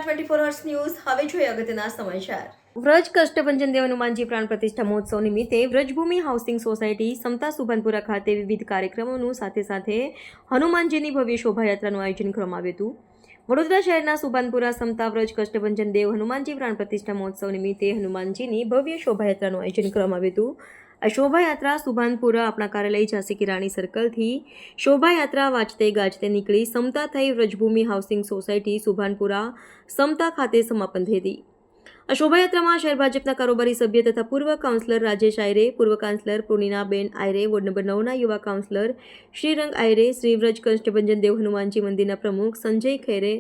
24 hours news હવે જોઈએ અગત્યના સમાચાર। વ્રજ કષ્ટભંજન દેવ હનુમાનજી પ્રાણ પ્રતિષ્ઠા મહોત્સવ નિમિત્તે વ્રજભૂમિ હાઉસિંગ સોસાયટી સમતા સુભાનપુરા ખાતે વિવિધ કાર્યક્રમોનું સાથે હનુમાનજીની ભવ્ય શોભાયાત્રાનું આયોજન કરવામાં આવ્યું હતું। વડોદરા શહેરના સુભાનપુરા સમતા વ્રજ કષ્ટભંજન દેવ હનુમાનજી પ્રાણ પ્રતિષ્ઠા મહોત્સવ નિમિત્તે હનુમાનજીની ભવ્ય શોભાયાત્રાનું આયોજન કરવામાં આવ્યું હતું। આ શોભાયાત્રા સુભાનપુરા આપણા કાર્યાલય ઝાંસી કી રાણી સર્કલથી શોભાયાત્રા વાજતે ગાજતે નીકળી સમતા થઈ વ્રજભૂમિ હાઉસિંગ સોસાયટી સુભાનપુરા સમતા ખાતે સમાપન થઈ હતી। આ શોભાયાત્રામાં શહેર ભાજપના કારોબારી સભ્ય તથા પૂર્વ કાઉન્સિલર રાજેશ આયરે, પૂર્વ કાઉન્સિલર પૂર્ણિનાબેન આયરે, વોર્ડ નંબર 9ના યુવા કાઉન્સિલર શ્રીરંગ આયરે, શ્રી વ્રજ કષ્ટભંજન દેવ હનુમાનજી મંદિરના પ્રમુખ સંજય ખેરે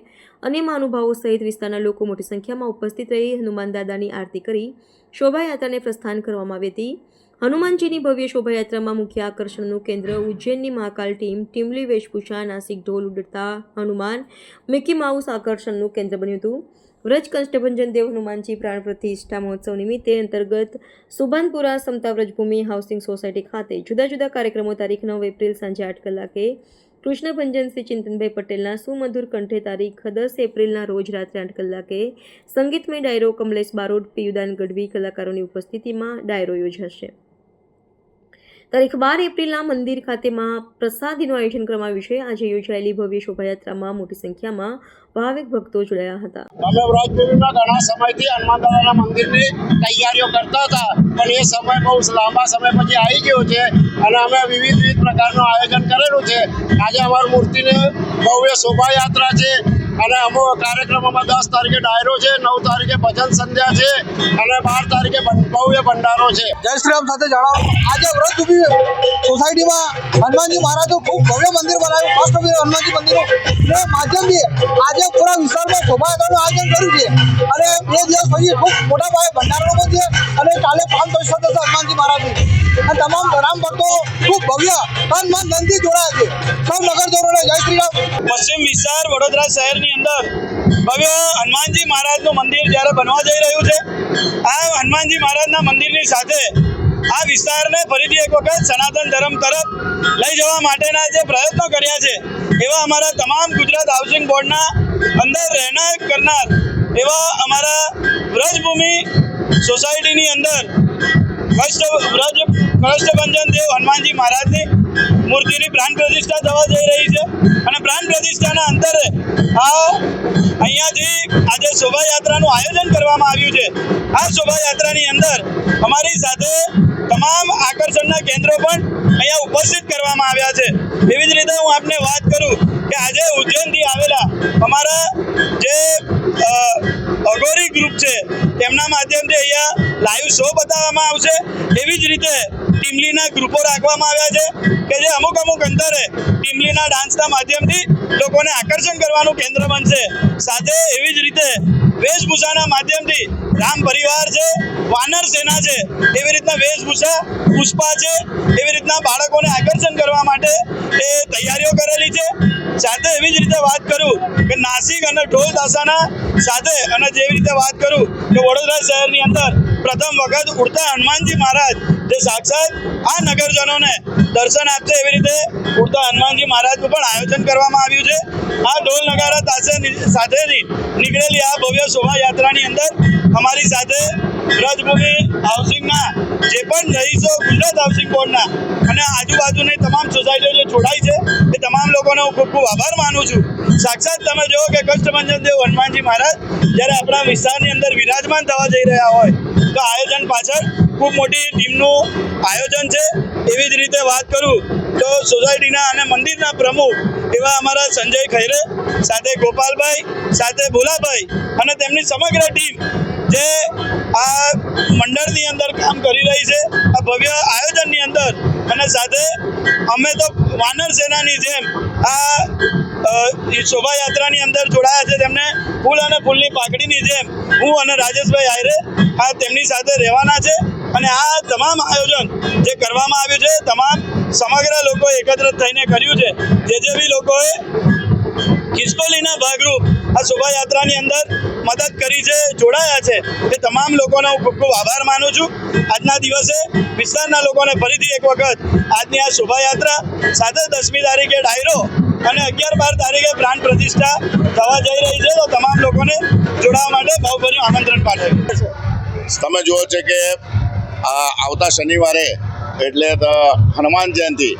અને મહાનુભાવો સહિત વિસ્તારના લોકો મોટી સંખ્યામાં ઉપસ્થિત રહી હનુમાન દાદાની આરતી કરી શોભાયાત્રાને પ્રસ્થાન કરવામાં આવી હતી। હનુમાનજીની ભવ્ય શોભાયાત્રામાં મુખ્ય આકર્ષણનું કેન્દ્ર ઉજ્જૈનની મહાકાલ ટીમલી વેશભૂષા, નાસિક ઢોલ ઉડતા હનુમાન, મિકી માઉસ આકર્ષણનું કેન્દ્ર બન્યું હતું। વ્રજ કષ્ટભંજન દેવ હનુમાનજી પ્રાણ પ્રતિષ્ઠા મહોત્સવ નિમિત્તે અંતર્ગત સુભાનપુરા સમતા વ્રજભૂમિ હાઉસિંગ સોસાયટી ખાતે જુદા જુદા કાર્યક્રમો તારીખ 9 એપ્રિલ સાંજે 8 કલાકે કૃષ્ણભંજન શ્રી ચિંતનભાઈ પટેલના સુમધુર કંઠે, તારીખ 10 એપ્રિલના રોજ રાત્રે 8 કલાકે સંગીતમય ડાયરો કમલેશ બારોટ, પિયુદાન ગઢવી કલાકારોની ઉપસ્થિતિમાં ડાયરો યોજાશે। તારીખ 12 એપ્રિલના મંદિર ખાતે મહાપ્રસાદીનું આયોજન કરવામાં આવ્યું છે। આજે યોજાયેલી ભવ્ય શોભાયાત્રામાં મોટી સંખ્યામાં ભાવિક ભક્તો જોડાયા હતા। અમે વ્રજભૂમિમાં ઘણા સમયથી હનુમાન દાદાના મંદિરની તૈયારીઓ કરતા હતા, પણ એ સમય બહુ લાંબા સમય પછી આવી ગયો છે અને અમે વિવિધ પ્રકારનું આયોજન કરેલું છે। આજે અમારી મૂર્તિની ભવ્ય શોભાયાત્રા છે અને અમુક કાર્યક્રમોમાં 10 તારીખે ડાયરો છે, 9 તારીખે ભજન સંધ્યા છે અને 12 તારીખે ભવ્ય ભંડારો છે। જય શ્રી રામ સાથે જણાવો, આજે વ્રજભૂમિ સોસાયટીમાં હનુમાનજી મહારાજનું ખૂબ ભવ્ય મંદિર બનાવ્યું, મસ્ત હનુમાનજી મંદિરનું માધ્યમથી આજે પૂરા વિસ્તારમાં શોભાયાત્રાનું આયોજન કર્યું છે અને 2 દિવસ પછી ખૂબ મોટા પાયે ભંડારો પણ છે અને કાલે 5 પ્રતિષ્ઠા થશે હનુમાનજી મહારાજની અને તમામ રામ ભક્તો ખૂબ ભવ્ય તન મન ધનથી જોડાયા છે। સૌ નગરજનોને જય શ્રી રામ। પશ્ચિમ વિસ્તાર વડોદરા શહેરની અંદર ભવ્ય હનુમાનજી મહારાજનું મંદિર જ્યારે બનવા જઈ રહ્યું છે, આ હનુમાનજી મહારાજના મંદિરની સાથે આ વિસ્તારને ફરીથી એક વખત સનાતન ધર્મ તરફ લઈ જવા માટેના જે પ્રયત્નો કર્યા છે, એવા અમારા તમામ ગુજરાત હાઉસિંગ બોર્ડના અંદર રહેનાર કરનાર એવા અમારા વ્રજભૂમિ સોસાયટીની અંદર કષ્ટભંજન દેવ હનુમાનજી મહારાજની મૂર્તિની પ્રાણ પ્રતિષ્ઠા થવા જઈ રહી છે અને પ્રાણ પ્રતિષ્ઠાના અંતરે અહીંયાથી આજે શોભાયાત્રાનું આયોજન કરવામાં આવ્યું છે। આ શોભાયાત્રાની અંદર અમારી સાથે તમામ આકર્ષણના કેન્દ્રો પણ અહીંયા ઉપસ્થિત કરવામાં આવ્યા છે। એવી જ રીતે હું આપને વાત કરું કે આજે ઉજ્જૈનથી આવેલા અમારા જે અઘોરી ગ્રુપ છે તેમના માધ્યમથી અહીંયા લાઈવ શો બતાવવામાં આવશે। એવી જ રીતે ટીમલીના ગ્રુપો રાખવામાં આવ્યા છે કે જે અમુક અંતરે ટીમલીના ડાન્સના માધ્યમથી લોકોને આકર્ષણ કરવાનું કેન્દ્ર બનશે। સાથે એવી જ રીતે વેશભૂષાના માધ્યમથી રામ પરિવાર છે, વાનર સેના છે, એવી રીતના વેશભૂષા પુષ્પા છે, એવી રીતના બાળકોને આકર્ષણ કરવા માટે એ તૈયારીઓ કરેલી છે। સાથે એવી જ રીતે વાત કરું કે નાસિક અને ઢોલ તાશાના સાથે અને જેવી રીતે વાત કરું કે વડોદરા શહેરની અંદર પ્રથમ વખત ઉડતા હનુમાનજી મહારાજ જે સાક્ષાત આ નગરજનોને દર્શન આપશે, એવી રીતે ઉડતા હનુમાનજી મહારાજનું પણ આયોજન કરવામાં આવ્યું છે। આ ઢોલ નગારા સાથેની નીકળેલી આ ભવ્ય શોભાયાત્રાની અંદર અમારી સાથે વ્રજભૂમિ હાઉસિંગના જે પણ રહીશો ગુજરાત હાઉસિંગ બોર્ડના અને આજુબાજુની તમામ સોસાયટીઓ જે જોડાઈ છે એ તમામ લોકોનો હું ખૂબ આભાર માનું છું। સાક્ષાત તમે જુઓ કે કષ્ટભંજન દેવ હનુમાનજી મહારાજ જ્યારે આપણા વિસ્તારની અંદર વિરાજમાન થવા જઈ રહ્યા હોય તો આયોજન પાછળ ખૂબ મોટી ટીમનું આયોજન છે। એવી જ રીતે વાત કરું તો સોસાયટીના અને મંદિરના પ્રમુખ એવા અમારા સંજય ખૈરે, સાથે ગોપાલભાઈ, સાથે ભોલાભાઈ અને તેમની સમગ્ર ટીમ જે આ મંડળની અંદર કામ કરી રહી છે આ ભવ્ય આયોજનની અંદર, અને સાથે અમે તો વાનર સેનાની જેમ આ શોભાયાત્રાની અંદર જોડાયા છે। તેમને ફૂલ અને ફૂલની પાકડીની જેમ હું અને રાજેશભાઈ આયરે આ તેમની સાથે રહેવાના છે અને આ તમામ આયોજન જે કરવામાં આવ્યું છે તમામ સમગ્ર લોકો એકત્ર થઈને કર્યું છે। જે બી લોકોએ ખિસકોલીના ભાગરૂપ આ શોભાયાત્રાની અંદર મદદ કરી છે, જોડાયા છે, એ તમામ લોકોનો હું ખૂબ આભાર માનું છું। આજના દિવસે વિસ્તારના લોકોને ફરીથી એક વખત આજની આ શોભાયાત્રા સાથે 10મી તારીખે ડાયરો અને 11-12 તારીખે પ્રાણ પ્રતિષ્ઠા થવા જઈ રહી છે. તો તમામ લોકોને જોડાવા માટે ભાવભર્યું આમંત્રણ પાઠવ્યું છે. તમે જુઓ છે કે આવતા શનિવારે એટલે હનુમાન જયંતિ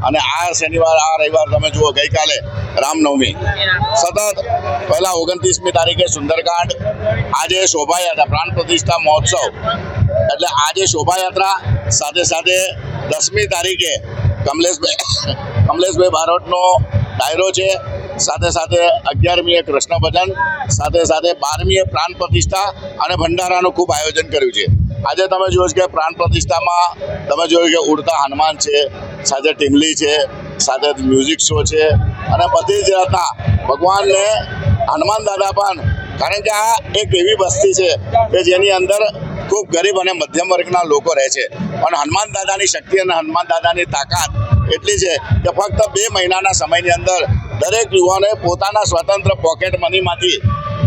અને આ શનિવાર આ રવિવાર તમે જુઓ ગઈકાલે રામનવમી સતત પહેલા 29મી તારીખે સુંદરકાંડ, આજે શોભાયાત્રા પ્રાણ પ્રતિષ્ઠા મહોત્સવ એટલે આજે શોભાયાત્રા સાથે સાથે 10મી તારીખે કમલેશભાઈ બારોટનો ડાયરો છે, સાથે સાથે 11મીએ કૃષ્ણ ભજન, સાથે સાથે 12મીએ પ્રાણ પ્રતિષ્ઠા અને ભંડારાનું ખૂબ આયોજન કર્યું છે. આજે તમે જોયું કે પ્રાણ પ્રતિષ્ઠામાં તમે જોયું કે ઉડતા હનુમાન છે, સાથે ટીમલી છે, સાથે મ્યુઝિક શો છે અને બધી જ જાતના ભગવાનને હનુમાન દાદા પણ, કારણ કે આ એક એવી વસ્તી છે કે જેની અંદર ખૂબ ગરીબ અને મધ્યમ વર્ગના લોકો રહે છે, પણ હનુમાન દાદાની શક્તિ અને હનુમાન દાદાની તાકાત એટલી છે કે ફક્ત 2 મહિનાના સમયની અંદર દરેક યુવાને પોતાના સ્વતંત્ર પોકેટ મનીમાંથી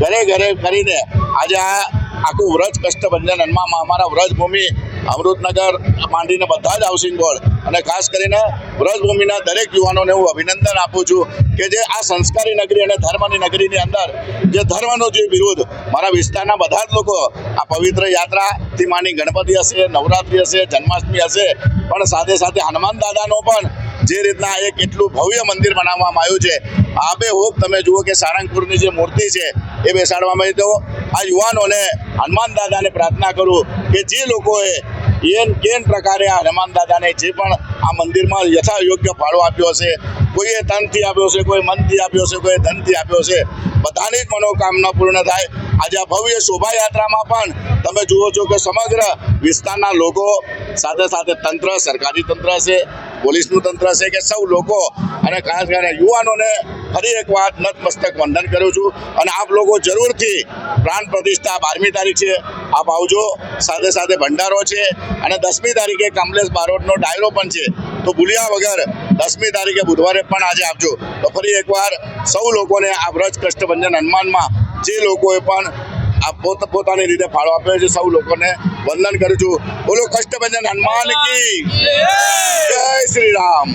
ઘરે ઘરે કરીને આજે આ આખું વ્રજ કષ્ટભંજન હનુમાનમાં અમારા વ્રજભૂમિ અમૃતનગર માંડીને બધા જ હાઉસિંગ બોર્ડ અને ખાસ કરીને વ્રજભૂમિના દરેક યુવાનોને હું અભિનંદન આપું છું કે જે આ સંસ્કારી નગરી અને ધર્મની નગરીની અંદર જે ધર્મનો જે વિરોધ મારા વિસ્તારના બધા જ લોકો આ પવિત્ર યાત્રાથી માંડી ગણપતિ હશે, નવરાત્રિ હશે, જન્માષ્ટમી હશે, પણ સાથે સાથે હનુમાન દાદાનો પણ જે રીતના એક એટલું ભવ્ય મંદિર બનાવવામાં આવ્યું છે. આબે હોપ તમે જુઓ કે સારંગપુરની જે મૂર્તિ છે એ બેસાડવામાં આવી. તો આ યુવાનોને હનુમાન દાદાને પ્રાર્થના કરું કે જે લોકોએ કેન પ્રકારે આ હનુમાન દાદાને જે પણ આ મંદિરમાં યથા યોગ્ય ફાળો આપ્યો હશે, કોઈએ તનથી આપ્યો હશે, કોઈ મનથી આપ્યો હશે, કોઈ ધનથી આપ્યો હશે, બધાની જ મનોકામના પૂર્ણ થાય. આજે આ ભવ્ય શોભાયાત્રામાં પણ તમે જુઓ છો કે સમગ્ર વિસ્તારના લોકો સાથે સાથે તંત્ર, સરકારી તંત્ર હશે, પોલીસનું તંત્ર હશે કે સૌ લોકો અને ખાસ કરીને યુવાનોને ફરી એકવાર નતમસ્તક વંદન કરું છું. અને આપ લોકો જરૂરથી પ્રાણ પ્રતિષ્ઠા 12મી તારીખ છે, આપ આવજો. સાથે સાથે ભંડારો છે અને 10મી તારીખે કમલેશ બારોટનો ડાયરો પણ છે. તો ભૂલ્યા વગર 10મી તારીખે બુધવારે પણ આજે આપજો. તો ફરી એકવાર સૌ લોકોને આ વ્રજ કષ્ટભંજન હનુમાનમાં જે લોકોએ પણ આ પોતાની રીતે ફાળો આપ્યો છે સૌ લોકોને વંદન કરું છું. બોલો કષ્ટભંજન હનુમાન કી જય શ્રી રામ.